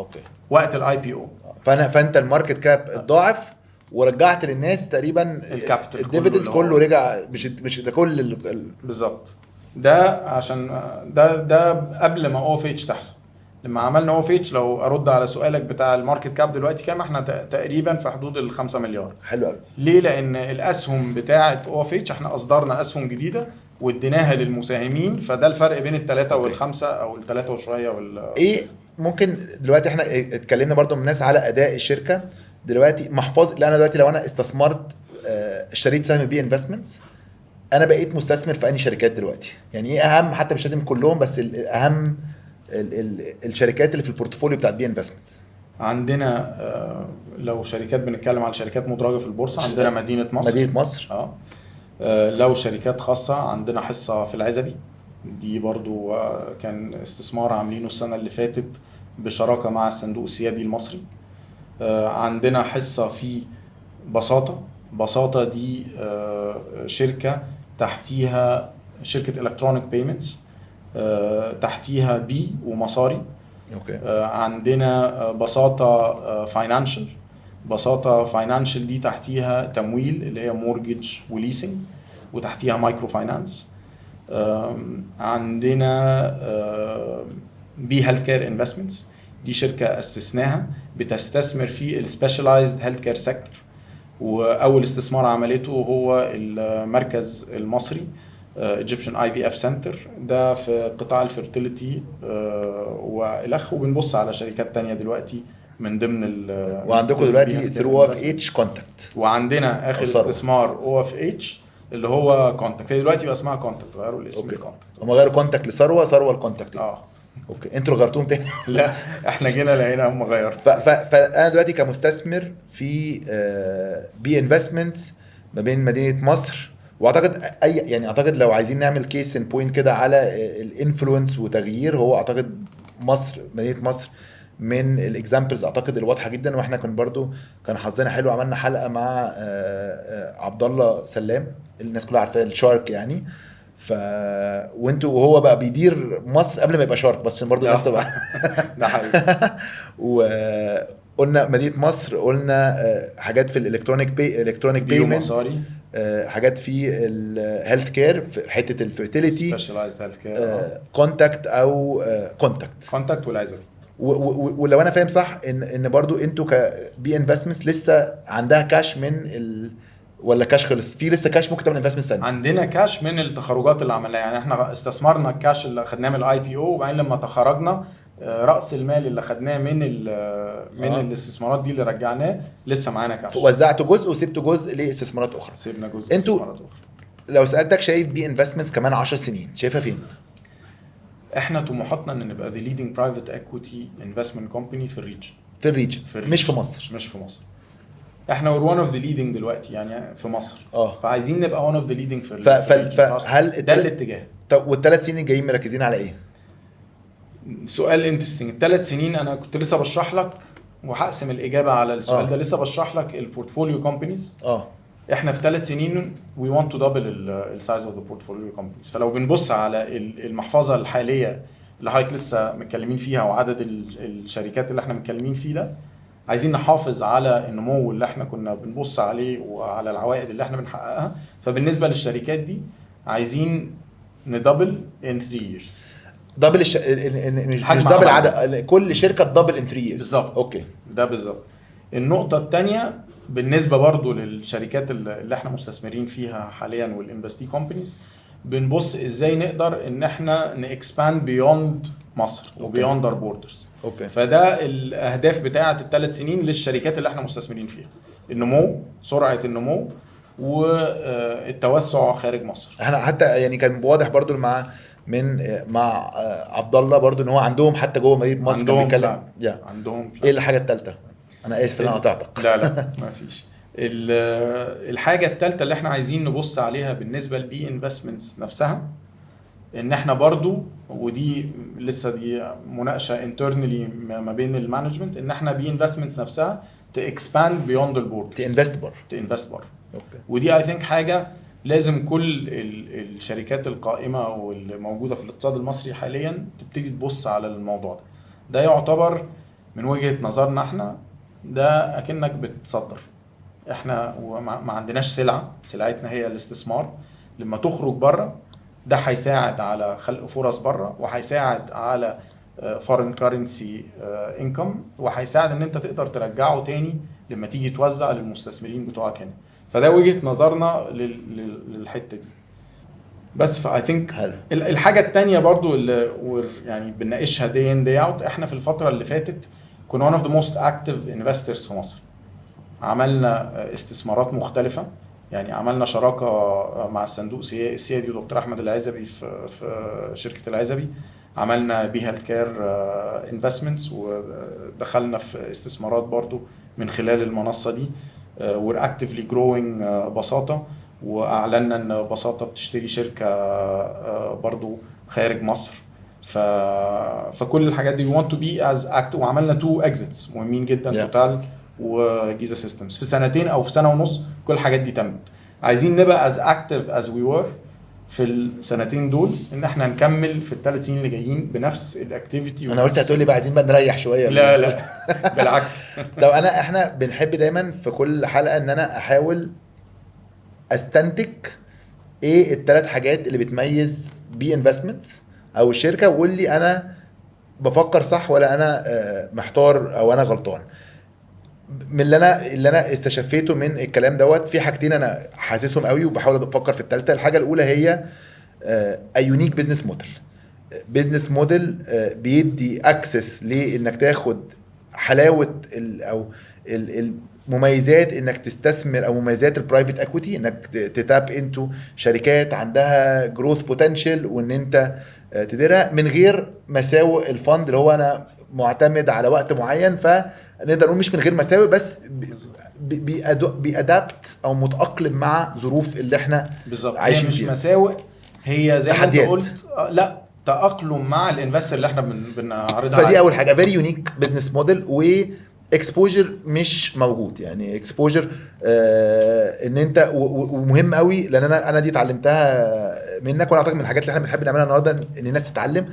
وقت الاي بي او. فانت الماركت كاب اتضاعف ورجعت للناس تقريبا الكابيتال الديفيدنس كله رجع. مش ده كل بالظبط. ده عشان ده قبل ما او اف اتش تحصل. لما عملنا او اف اتش، لو ارد على سؤالك بتاع الماركت كاب دلوقتي كام، احنا تقريبا في حدود ال 5 مليار. حلو قوي. ليه؟ لان الاسهم بتاعه او اف اتش احنا اصدرنا اسهم جديده واديناها للمساهمين، فده الفرق بين الثلاثه والخمسه او الثلاثه وشويه ايه ممكن دلوقتي احنا اتكلمنا برضو من الناس على اداء الشركه دلوقتي محفظ. لا انا دلوقتي لو انا استثمرت اشتريت سهم بي انفستمنتس، انا بقيت مستثمر في انهي شركات دلوقتي؟ يعني ايه اهم، حتى مش لازم كلهم، بس الاهم الشركات اللي في البورتفوليو بتاعت بي انفستمنتس. عندنا لو شركات بنتكلم على شركات مدرجه في البورصه، عندنا مدينه مصر. لو شركات خاصه عندنا حصه في العزبي، دي برضو كان استثمار عاملينه السنه اللي فاتت بشراكه مع الصندوق السيادي المصري. عندنا حصه في بساطة دي شركة تحتيها شركة الكترونيك بيمنتس، تحتيها بي ومصاري. اوكي. عندنا بساطة فاينانشال دي تحتيها تمويل اللي هي مورجج وليسنج، وتحتيها مايكرو فاينانس. عندنا بي هيلث كير انفستمنتس، دي شركة أسسناها بتستثمر في السبيشالايزد هيلث كير سيكتور، واول استثمار عملته هو المركز المصري Egyptian IVF Center ده في قطاع الفيرتيليتي والأخ. وبنبص على شركات تانية دلوقتي من ضمن وعندكم دلوقتي ثرو اوف اتش كونتاكت، وعندنا اخر استثمار او اف اتش اللي هو كونتاكت. دلوقتي بقى اسمها كونتاكت، غيروا الاسم لكونتاكت. هم غيروا كونتاكت لثروه الكونتاكت. اوكي. انتوا غيرتوهم تاني؟ لا احنا جينا لقينا هم غيروا. فانا دلوقتي كمستثمر في بي انفستمنتس ما بين مدينه مصر، واعتقد اعتقد لو عايزين نعمل كيس ان بوينت كده على الانفلونس وتغيير، هو اعتقد مدينه مصر من الاكزامبلز اعتقد الواضحه جدا. واحنا كان حظنا حلو، عملنا حلقه مع عبد الله سلام، الناس كلها عارفاه الشارك يعني. وانتوا وهو بقى بيدير مصر قبل ما يبقى شارك، بس عشان برضه الناس تبقى ده حقيقي. وقلنا مدينه مصر، قلنا حاجات في الالكترونيك بيمنتس، حاجات في الهيلث كير في حته الفيرتيليتي، سبيشالايزد هيلث كير، كونتاكت او كونتاكت والعزبي. ولو انا فاهم صح ان برضو انتوا كبي انفستمنتس لسه عندها كاش ولا كاش خلص؟ في لسه كاش ممكن تعمل انفستمنت ثانيه؟ عندنا كاش من التخرجات اللي عملناها، يعني احنا استثمرنا الكاش اللي خدناه من الاي بي او، وبعدين لما تخرجنا راس المال اللي خدناه من الاستثمارات دي اللي رجعناه لسه معانا كاش. وزعتوا جزء وسبتوا جزء لاستثمارات اخرى؟ سيبنا جزء لاستثمارات اخرى. لو سالتك شايف بي انفستمنتس كمان 10 سنين شايفها فين؟ احنا طموحاتنا ان نبقى the leading private equity investment company في الريجن. مش في مصر. احنا one of the leading دلوقتي يعني في مصر. فعايزين نبقى one of the leading في فهل ده الاتجاه. طب والثلاث سنين الجايين مركزين على ايه؟ سؤال انترستنج. الثلاث سنين انا كنت لسه بشرح لك، وهقسم الاجابه على السؤال ده. لسه بشرح لك البورتفوليو كومبانيز. احنا في 3 سنين we want to double the size of the portfolio companies. فلو بنبص على المحفظه الحاليه اللي حضرتك لسه متكلمين فيها وعدد الشركات اللي احنا متكلمين فيه ده، عايزين نحافظ على النمو اللي احنا كنا بنبص عليه وعلى العوائد اللي احنا بنحققها. فبالنسبه للشركات دي عايزين ندبل in 3 years. دبل مش دبل عدد كل شركه دبل in 3 years بالظبط. اوكي ده بالظبط. النقطه الثانيه بالنسبه برضو للشركات اللي احنا مستثمرين فيها حاليا والانفستي كومبانيز، بنبص ازاي نقدر ان احنا نكسباند بيوند مصر وبيوند اور بوردرز. فده الاهداف بتاعه الثلاث سنين للشركات اللي احنا مستثمرين فيها: النمو، سرعه النمو، والتوسع خارج مصر. احنا حتى يعني كان واضح برضو مع عبد الله برضو ان هو عندهم حتى جوه مدينه مصر كان بيتكلم عندهم ايه الحاجه الثالثه؟ انا اسف ان انا قطعتك. لا ما فيش. الحاجه الثالثه اللي احنا عايزين نبص عليها بالنسبه للبي انفستمنتس نفسها، ان احنا برضو، ودي لسه دي مناقشه انترنالي ما بين المانجمنت، ان احنا بي انفستمنتس نفسها تاكسباند بيوند البورد، تانفست بره. ودي اي ثينك حاجه لازم كل الشركات القائمه والموجوده في الاقتصاد المصري حاليا تبتدي تبص على الموضوع ده يعتبر من وجهه نظرنا احنا ده اكنك بتصدر. احنا ما عندناش سلعتنا هي الاستثمار. لما تخرج بره ده هيساعد على خلق فرص بره، وهيساعد على فورين كارنسي انكم، وهيساعد ان انت تقدر ترجعه تاني لما تيجي توزع للمستثمرين بتوعك هنا. فده وجهة نظرنا للحتة دي. بس فاي ثينك الحاجة التانية برضو اللي يعني بنناقشها day in day out، احنا في الفترة اللي فاتت كنا one of the most active investors في مصر. عملنا استثمارات مختلفة، يعني عملنا شراكة مع الصندوق السيادي ودكتور أحمد العزبي في شركة العزبي. عملنا بي هيلث كير انفستمنتس، ودخلنا في استثمارات برضو من خلال المنصة دي. we're actively growing بساطة، وأعلنا أن بساطة بتشتري شركة برضو خارج مصر. فكل الحاجات دي we want to be as active. وعملنا 2 exits مهمين جدا، توتال وجيزا سيستمز، في سنتين او في سنه ونص كل الحاجات دي تمت. عايزين نبقى as active as we were في السنتين دول، ان احنا نكمل في ال3 سنين اللي جايين بنفس الاكتيفيتي. انا قلت هتقول لي بقى عايزين بقى نريح شويه. لا بالعكس. لو احنا بنحب دايما في كل حلقه ان انا احاول استنتج ايه ال3 حاجات اللي بتميز بي انفستمنتس او الشركه، وقول لي انا بفكر صح ولا انا محتار او انا غلطان. من اللي انا استشفيته من الكلام دوت، في حاجتين انا حاسسهم قوي وبحاول افكر في الثالثه. الحاجه الاولى هي يونيك بزنس موديل. بزنس موديل بيدي اكسس لانك تاخد حلاوه او المميزات انك تستثمر، او مميزات البرايفت اكويتي، انك تتاب انتو شركات عندها جروث بوتنشال، وان انت تديرها من غير مساوئ الفند اللي هو انا معتمد على وقت معين. فنقدر نقول مش من غير مساوئ، بس بيأدابت او متأقلم مع ظروف اللي احنا عايشين فيها. مش مساوئ، هي زي ما انت قلت لا تأقلم مع الانفستر اللي احنا بنعرضها. فدي اول حاجه، فيري يونيك بزنس موديل. و اكسبوجر مش موجود، يعني اكسبوجر ان انت ومهم قوي، لان انا دي اتعلمتها منك، وانا اعتقد من الحاجات اللي احنا بنحب نعملها النهارده ان الناس تتعلم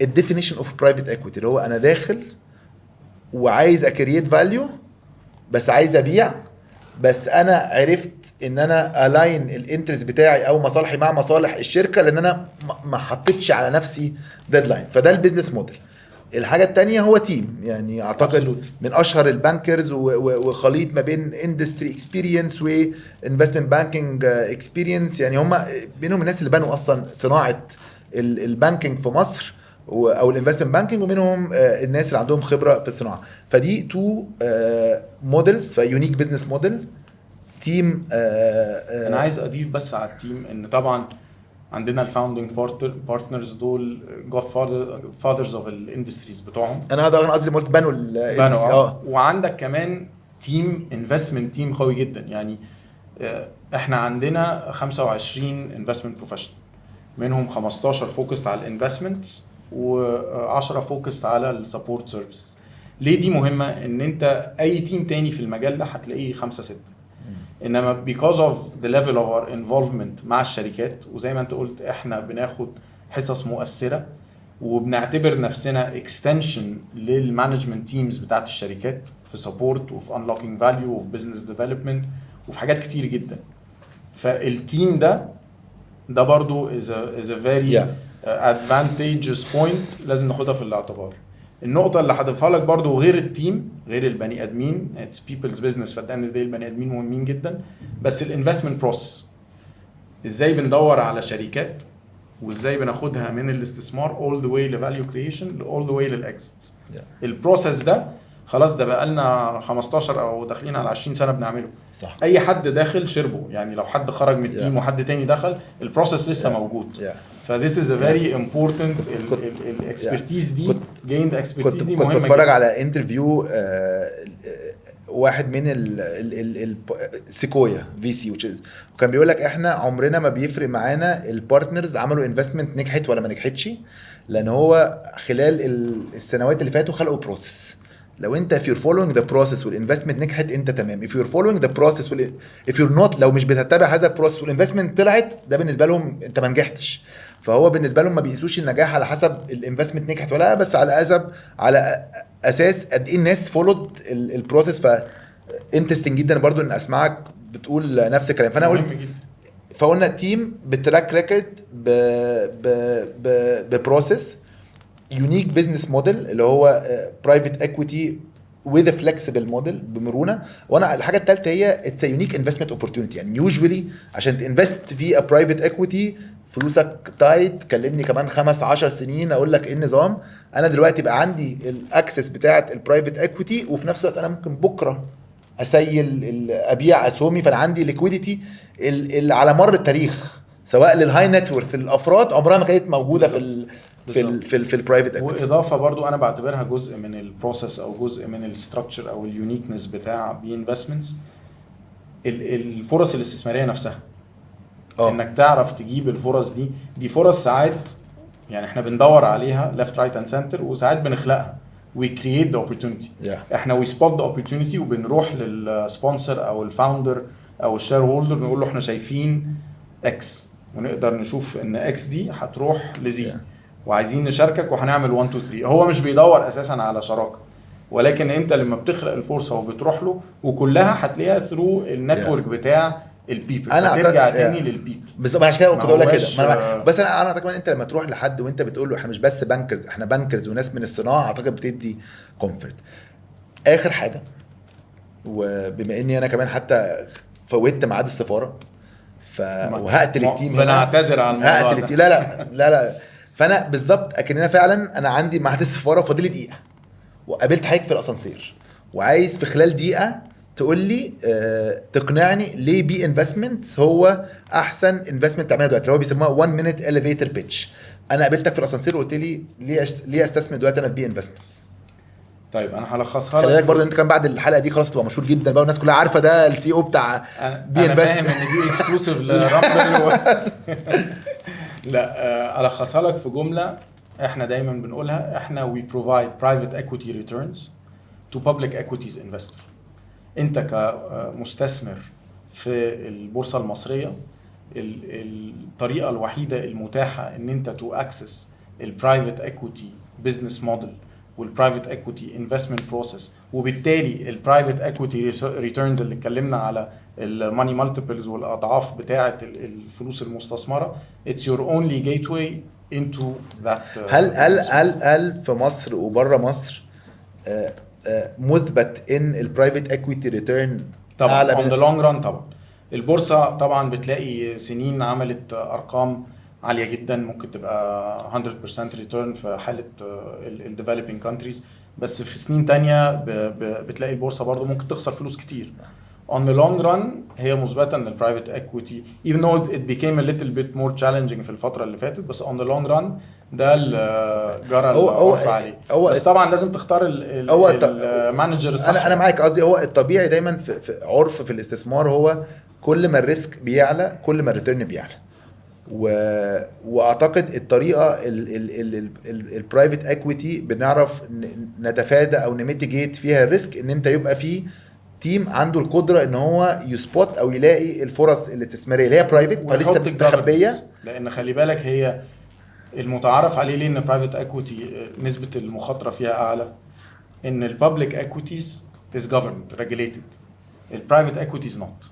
الديفينيشن اوف برايفت اكويتي، اللي هو انا داخل وعايز اكريت فاليو، بس عايز ابيع، بس انا عرفت ان انا الاين الانترست بتاعي او مصالحي مع مصالح الشركه، لان انا ما حطيتش على نفسي ديدلاين. فده البيزنس موديل. الحاجه الثانيه هو تيم، يعني اعتقد من اشهر البانكرز وخليط ما بين اندستري اكسبيرينس وانفستمنت بانكينج اكسبيرينس. يعني هم بينهم الناس اللي بنوا اصلا صناعه البانكينج في مصر او الانفستمنت بانكينج، ومنهم الناس اللي عندهم خبره في الصناعه. فدي 2 موديلز، فيونيك بزنس موديل، تيم. انا عايز اضيف بس على التيم ان طبعا عندنا الفاوندنج بارتنرز دول جود فاذرز اوف الاندستريز بتوعهم. انا قصدي قلت بنوا وعندك كمان تيم انفستمنت تيم قوي جدا. يعني احنا عندنا 25 انفستمنت بروفيشنال، منهم 15 فوكست على الانفستمنت و10 فوكست على السبورت سيرفيسز. ليه دي مهمه؟ ان انت اي تيم تاني في المجال ده هتلاقيه 5-6، انما because of the level of our involvement مع الشركات، وزي ما انت قلت احنا بناخد حصص مؤثرة وبنعتبر نفسنا extension للمانجمنت تيمز بتاعت الشركات في support وفي unlocking value وفي business development وفي حاجات كتير جدا. فالتيم ده برضو is a very advantageous point لازم ناخدها في الاعتبار. النقطة اللي هضيفها لك برضو غير التيم، غير البني ادمين، it's people's business، فالدان دي البني ادمين مهمين جدا، بس الانفستمنت بروسس ازاي بندور على شركات وازاي بناخدها من الاستثمار all the way لفاليو كرييشن all the way للاكسيتس. البروسس ده خلاص ده بقى لنا 15 او داخلين على 20 سنة بنعمله. صح. اي حد داخل شربه، يعني لو حد خرج من التيم وحد تاني دخل البروسس لسه موجود. فthis is a very important الاكسبرتيز دي gained expertise دي مهمه. كنت بتفرج على انترفيو واحد من سيكويا VC وكان بيقول لك احنا عمرنا ما بيفرق معانا البارتنرز عملوا انفستمنت نجحت ولا ما نجحتش، لان هو خلال السنوات اللي فاتوا خلقوا بروسيس. لو انت if you're following the process والinvestment نجحت انت تمام. if you're following the process if you're not، لو مش بتتبع هذا البروسيس والinvestment طلعت، ده بالنسبه لهم انت ما نجحتش. فهو بالنسبه لهم ما بيقيسوش النجاح على حسب الانفستمنت نجحت ولا لا، بس على اساس قد ايه الناس فولود البروسيس. فانترستنج جدا برضو ان اسمعك بتقول نفس الكلام. فانا قلت فقلنا تيم بتراك ريكورد ببروسيس يونيك بزنس موديل اللي هو برايفت اكويتي with a flexible موديل بمرونه. وانا الحاجه الثالثه هي اتس يونيك انفستمنت اوبورتيونيتي. يعني يوجوالي عشان تنفست في برايفت اكويتي فلوسك تايت، كلمني كمان 5-10 سنين اقول لك ايه النظام. انا دلوقتي بقى عندي الاكسس بتاعه البرايفت اكويتي، وفي نفس الوقت انا ممكن بكره ابيع اسهمي. فانا عندي ليكويديتي اللي على مر التاريخ سواء للهاي نت وورث الافراد عمرها ما كانت موجوده في البرايفت اكويتي. واضافه برضو انا بعتبرها جزء من البروسيس او جزء من الستراكشر او اليونيكنس بتاع بي انفستمنتس، الفرص الاستثماريه نفسها. انك تعرف تجيب الفرص دي فرص ساعات يعني احنا بندور عليها left right and center، وساعات بنخلقها we create the opportunity. احنا we spot the opportunity وبنروح للسبونسر او الفاوندر او الشير هولدر نقول له احنا شايفين اكس ونقدر نشوف ان اكس دي هتروح لزي وعايزين نشاركك وهنعمل 1 2 3. هو مش بيدور اساسا على شراكه، ولكن انت لما بتخلق الفرصه وبتروح له وكلها هتلاقيها ثرو النتورك بتاع البيبل، ترجع تاني للبيبل. بالظبط عشان كده كنت اقول لك كده. بس انا اعتقد انت لما تروح لحد وانت بتقول له احنا مش بس بانكرز، احنا بانكرز وناس من الصناعه، اعتقد بتدي كومفورت. اخر حاجه، وبما اني انا كمان حتى فوتت ميعاد السفاره وهقتل التيم، بنعتذر عن الموضوع هقتل التيم. لا فانا بالظبط اكننا فعلا انا عندي ميعاد السفاره وفاضل لي دقيقه، وقابلت حضرتك في الاسانسير وعايز في خلال دقيقه تقول لي تقنعني ليه بي انفستمنتس هو احسن انفستمنت تعملها دلوقتي، اللي هو بيسموها 1 مينيت اليفيتر بيتش. انا قابلتك في الاسانسير وقلت لي ليه استثمر دلوقتي انا في بي انفستمنتس. طيب انا هلخصها لك. خلي بالك برضه انت كان بعد الحلقه دي خلاص تبقى مشهور جدا بقى والناس كلها عارفه ده السي او بتاع بي انفستمنت. انا فاهم ان دي اكسكلوسيف لرامبل لا الخصها لك في جمله احنا دايما بنقولها، احنا we provide private equity returns to public equities investor. انت كمستثمر في البورصه المصريه الطريقه الوحيده المتاحه ان انت تو اكسس البرايفت اكويتي بزنس موديل والبرايفت اكويتي انفستمنت بروسيس، وبالتالي البرايفت اكويتي ريتيرنز اللي اتكلمنا على الماني مالتيبلز والاضعاف بتاعه الفلوس المستثمره. اتس يور اونلي جيت واي انتو ذات. هل في مصر وبره مصر مثبت ان البرايفت اكويتي ريتيرن طبعا اون ذا لونج ران؟ طبعا البورصه طبعا بتلاقي سنين عملت ارقام عاليه جدا، ممكن تبقى 100% ريتيرن في حاله الديفلوبينج كانتريز، بس في سنين تانية بتلاقي البورصه برضو ممكن تخسر فلوس كتير. on the long run هي مثبته ان البرايفت اكويتي even though it became a little bit more challenging في الفتره اللي فاتت، بس on the long run ده جرى العرف عليه. بس طبعا لازم تختار المانجر الصح. انا معاك، قصدي هو الطبيعي دايما في عرف في الاستثمار هو كل ما الريسك بيعلى كل ما الريتيرن بيعلى. واعتقد الطريقه البرايفت اكويتي بنعرف نتفادى او نميتيجيت فيها الريسك ان انت يبقى فيه تيم عنده القدره ان هو يسبوت او يلاقي الفرص الاستثماريه اللي هي برايفت فلسه مستخبيه. لان خلي بالك هي المتعارف عليه ليه ان برايفت اكويتي نسبه المخاطره فيها اعلى، ان البابليك اكويتيز از governed regulated، البرايفت اكويتيز نوت.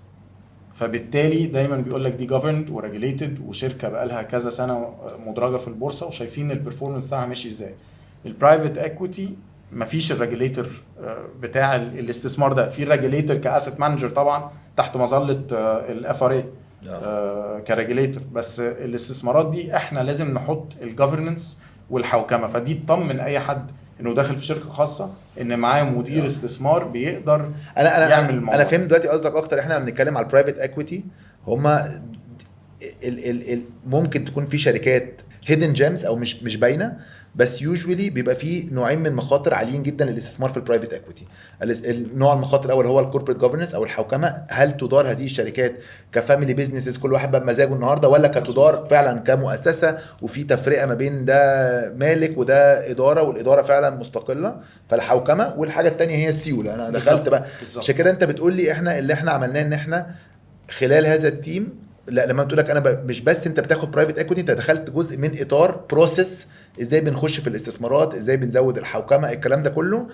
فبالتالي دايما بيقول لك دي governed وريجوليتد وشركه بقى لها كذا سنه مدرجه في البورصه وشايفين البرفورمانس بتاعها ماشي ازاي. البرايفت اكويتي مفيش الريجوليتور بتاع الاستثمار ده، في الريجوليتور كاسيت مانجر طبعا تحت مظله الاف ار اي كريجوليتور، بس الاستثمارات دي احنا لازم نحط الجفرننس والحوكمه. فدي تطمن اي حد انه داخل في شركه خاصه ان معاه مدير استثمار بيقدر يعمل الموضوع. انا فهمت دلوقتي قصدك اكتر. احنا بنتكلم على البرايفت اكويتي، هما ممكن تكون في شركات هيدن جيمز او مش باينه، بس يوجوالي بيبقى فيه نوعين من مخاطر عاليين جدا للاستثمار في البرايفت اكويتي. النوع المخاطر الاول هو الكوربريت جوفرنس او الحوكمه، هل تدار هذه الشركات كفاميلي بيزنسز كل واحد بقى بمزاجه النهارده، ولا كتدار فعلا كمؤسسه وفي تفرقه ما بين ده مالك وده اداره والاداره فعلا مستقله، فالحوكمه. والحاجه الثانيه هي السيوله. انا دخلت بقى عشان كده انت بتقول لي احنا اللي احنا عملناه ان احنا خلال هذا التيم، لا لما بتقول لك انا مش بس انت بتاخد برايفت اكويتي، انت دخلت جزء من اطار بروسيس ازاي بنخش في الاستثمارات، ازاي بنزود الحوكمه، الكلام ده كله.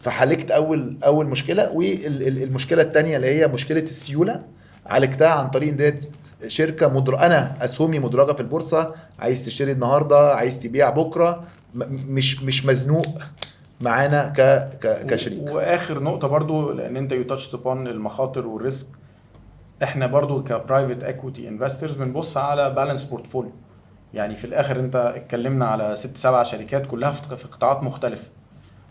فحلكت اول مشكله، والمشكله الثانيه اللي هي مشكله السيوله عالجتها عن طريق ان شركه انا اسهمي مدرجه في البورصه، عايز تشتري النهارده عايز تبيع بكره، مش مزنوق معانا كشريك. واخر نقطه برضو، لان انت يو تاتشت ابون المخاطر والريسك، احنا برضو كبرايفت اكويتي انفسترز بنبص على بالانس بورتفوليو. يعني في الاخر انت اتكلمنا على 6-7 شركات كلها في قطاعات مختلفه،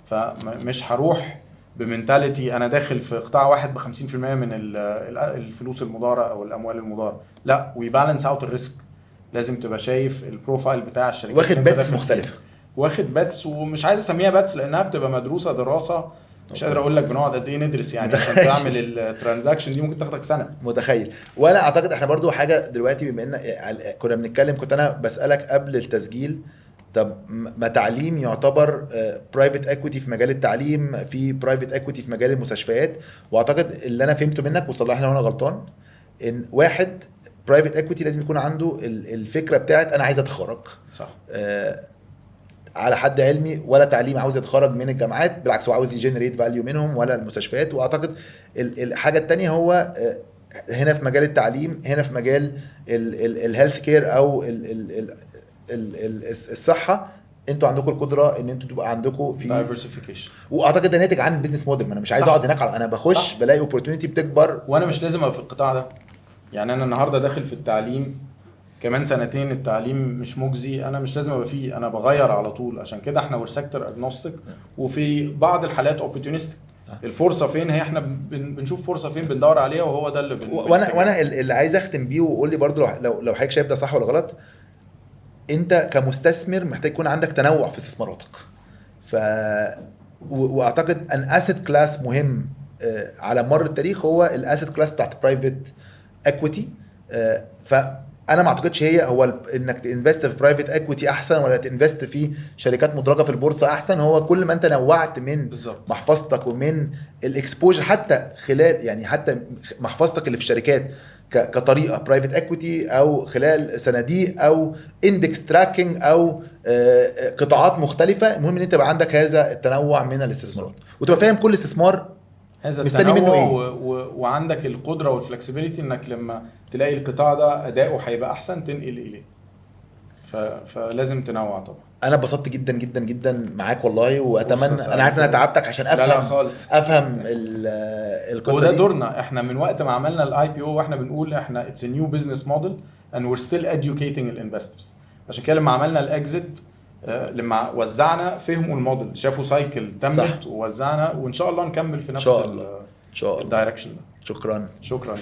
فمش هروح بمنتاليتي انا داخل في قطاع واحد ب 50% من الفلوس المداره او الاموال المداره. لا، وي بالانس اوت الريسك. لازم تبقى شايف البروفايل بتاع الشركات، واخد باتس مختلفه، واخد باتس، ومش عايز اسميها باتس لانها بتبقى مدروسه دراسه مش قادر اقول لك بنقعد قد ايه ندرس يعني عشان تعمل الترانزاكشن دي ممكن تاخدك سنه. متخيل. وانا اعتقد احنا برضو حاجه دلوقتي، بما ان كنا بنتكلم، كنت انا بسالك قبل التسجيل طب ما تعليم يعتبر برايفت اكويتي في مجال التعليم، في برايفت اكويتي في مجال المستشفيات، واعتقد اللي انا فهمته منك وصلحني لو انا غلطان، ان واحد برايفت اكويتي لازم يكون عنده الفكره بتاعت انا عايز اتخرج، صح. على حد علمي ولا تعليم عاوز يتخرج من الجامعات، بالعكس هو عاوز يجنريت فاليو منهم، ولا المستشفيات. واعتقد الحاجه الثانيه هو هنا في مجال التعليم، هنا في مجال الهيلث كير او الصحه، انتوا عندكم القدره ان انتوا تبقى عندكم في دايفرسيفيكيشن، واعتقد ده ناتج عن البيزنس موديل. ما انا مش عايز اقعد هناك، انا بخش صح. بلاقي اوبورتونيتي بتكبر، وانا مش لازم ابقى في القطاع ده. يعني انا النهارده داخل في التعليم، كمان سنتين التعليم مش مجزي، انا مش لازم ابقى فيه، انا بغير على طول. عشان كده احنا سيكتور اجنوستيك، وفي بعض الحالات اوبورتونيستيك. الفرصه فين هي، احنا بنشوف فرصه فين بندور عليها، وهو ده اللي وانا اللي عايز اختم بيه، وقول لي برضو لو حضرتك شايف ده صح ولا غلط. انت كمستثمر محتاج يكون عندك تنوع في استثماراتك. واعتقد ان اسيت كلاس مهم على مر التاريخ هو الاسيت كلاس بتاعت برايفت اكويتي. فانا ما اعتقدش هو انك تنفست في برايفت اكويتي احسن ولا تنفست في شركات مدرجه في البورصه احسن. هو كل ما انت نوعت من بالزبط. محفظتك ومن الاكسبوجر، حتى خلال يعني حتى محفظتك اللي في الشركات كطريقه برايفت اكويتي، او خلال صناديق، او اندكس تراكنج، او قطاعات مختلفه. المهم ان انت يبقى عندك هذا التنوع من الاستثمارات، وتبقى فاهم كل استثمار هذا مستني منه ايه، وعندك القدره والفلكسبيليتي انك لما تلاقي القطاع ده اداؤه هيبقى احسن تنقل اليه. فلازم تنوع طبعا. انا اتبسطت جدا جدا جدا معاك والله، واتمنى، انا عارف ان انا تعبتك عشان افهم لا خالص. افهم القصه وده دي. دورنا احنا من وقت ما عملنا الاي بي او، واحنا بنقول احنا اتس نيو بزنس موديل and we're still educating الانفسترز. عشان كده لما عملنا الاكزيت، لما وزعنا فهموا الموديل، شافوا سايكل تمت ووزعنا، وان شاء الله نكمل في نفس ان شاء الله الدايركشن ده. شكرا. شكرا.